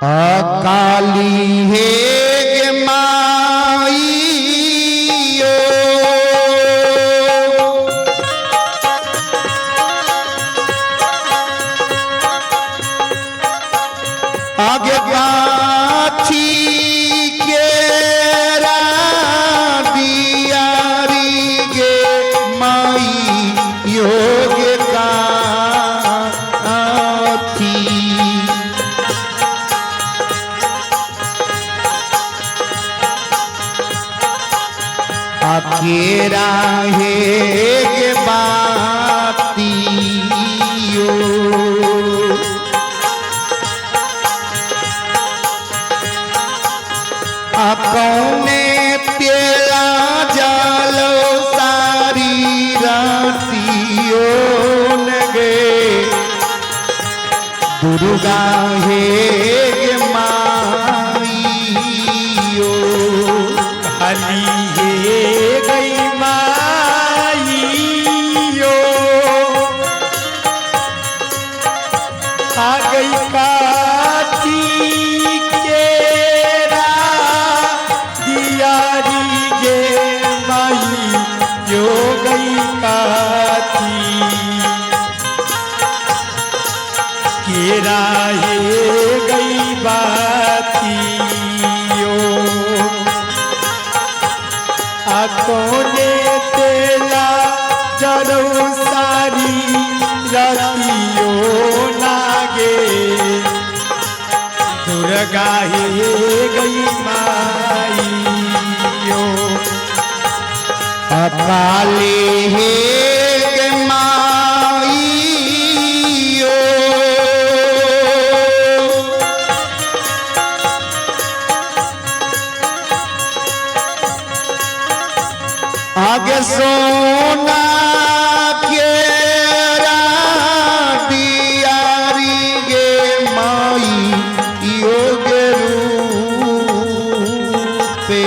अकाली हे माई आगे गाछी के दियारी गे माई योग गाथी अकेरा हे गे बातियो अपने पेला जालो सारी रातियों गे दुर्गा हे गे माईयो काली हे गई माईयो आ गई कार्तिक केरा दियारी गे माई यो गई कार्तिक केरा हे गई बातियो आकोने तेला जरो सारी रातियो नागे दुर्गा हे गई माईयो अकाली हे गे माईयो आगे सोना के दियारी गे माई योग रूपे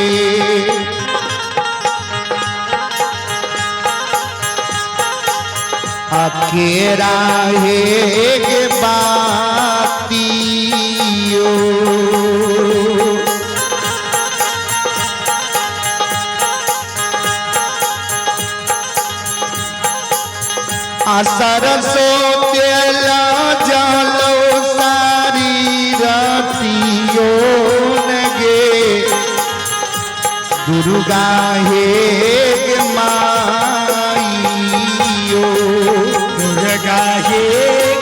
अकेरा हे गे बातियो सरसो तेला जालो सारी रातियों गे दुर्गा हे गे माईयो दुर्गा हे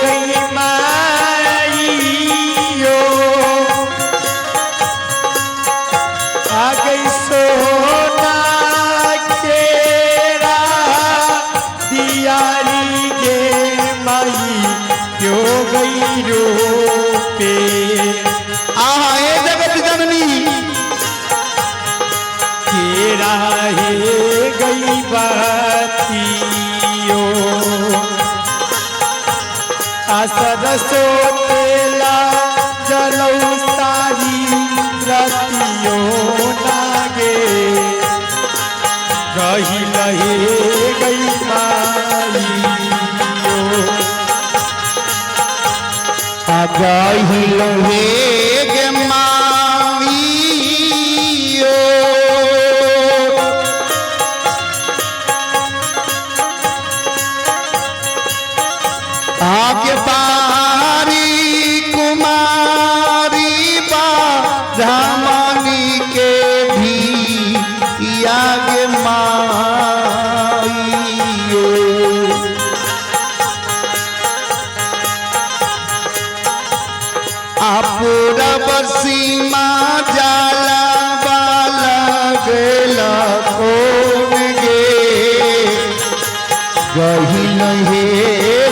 गई माईयो आ गई सोना केरा दियारी गे माई यो गई रूपे आए जगत जननी केरा हे गई बातियो सरसो तेला जलऊ सारी रातियो नागे रही लहे गई माईयो गहिल हे गे माईयो आगे बारी कुमारी बा रामानी के भी आगे माईयो पूरब सीमा जाला बाला गेला कौन गे गहिल हे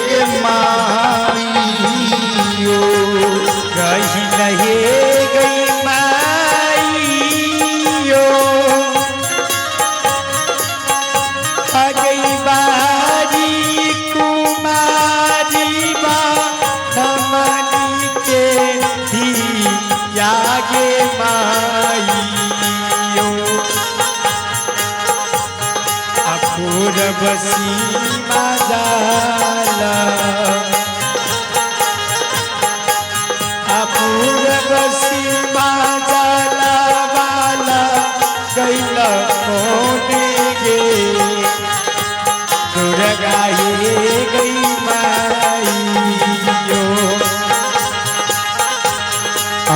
गे माईयो रही लहे गई माईयो आ गई बारी कुमारी बा धमनी के धी यागे माईयो अपूर्व सीमा जाला पूरब सीमा जाला वाला गैल कोने गे दुर्गा ये गई माइयो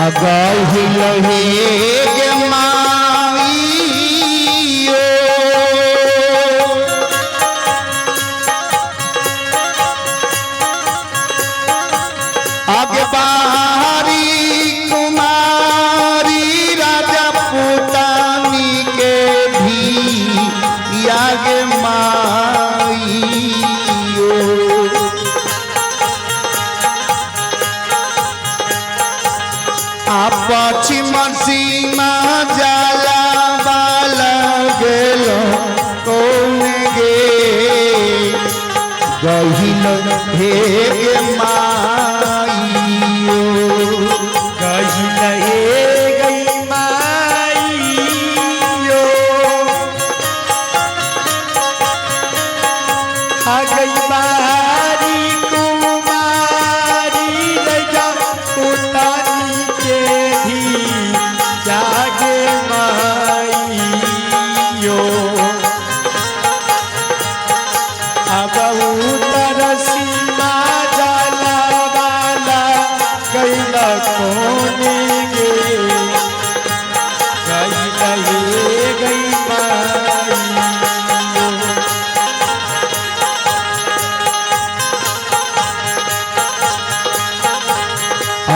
अगहिल हे गे माइयो आगे बाहरी कुमारी राजा पुतानी के भी आगे माइयो पश्चिम सीमा जाला वाला गेलो कौन गे गहिल हे गे माइयो गहिल हे गई माइयो आ गई बारी कुमारी लजा पुतानी के भी जागे माइयो अब उतर सीमा जाला वाला गैल कोने गे गैल हे गई माइयो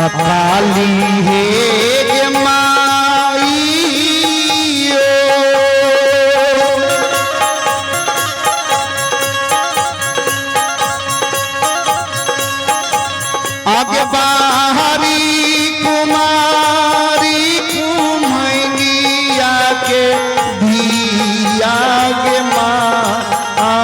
अकाली हे गे माइयो आगे बाहरी कुमारी कुमैनिया के भी आगे माइयो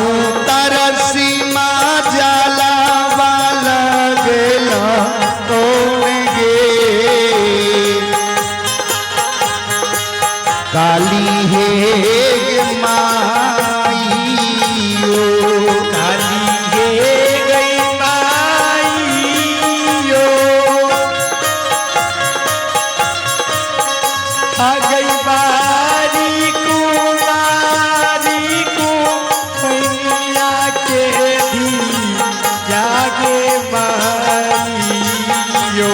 उतर सीमा जाला वाला गेला कौन गे काली हे गे माइयो काली हे गई माइयो आ गई बारी कुमारी कुमैया के भी जागे माइयो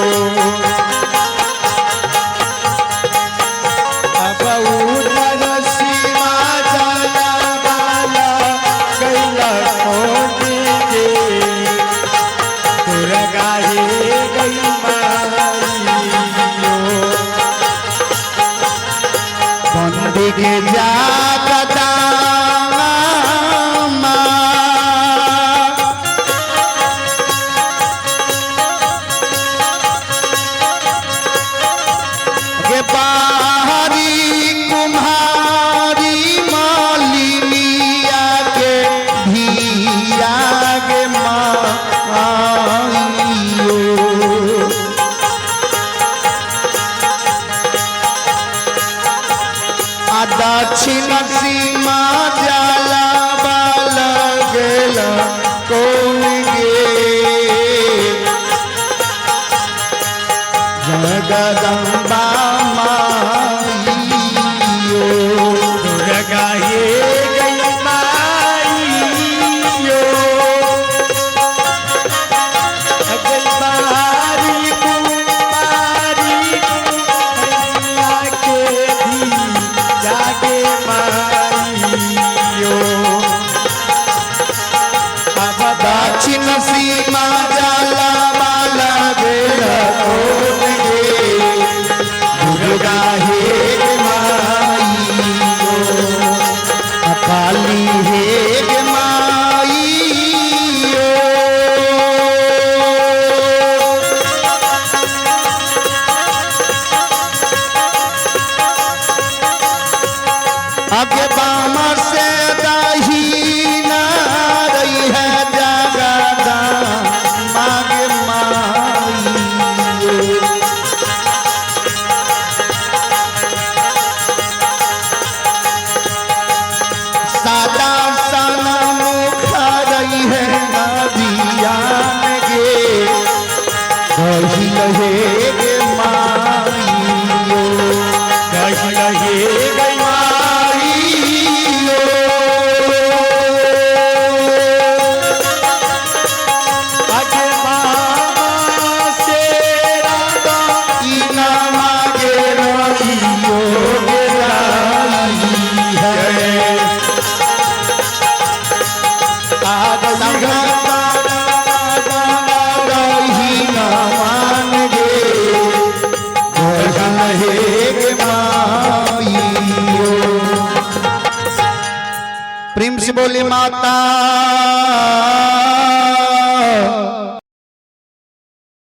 अब उतर सीमा जाला वाला गैल कोने गे दुर्गा हे गई माइयो बंदी के जागदा के बाहरी कुम्हारी मालिनिया के भी आगे माइयो दक्षिण सीमा जाला वाला गेला कौन गे जगदम्बा माइयो दुर्गा हे गई माइयो अगल बारी कुमारी कुमैया के भी जागे माइयो अब दक्षिण सीमा जाला वाला गेला कौन गे की बोली माता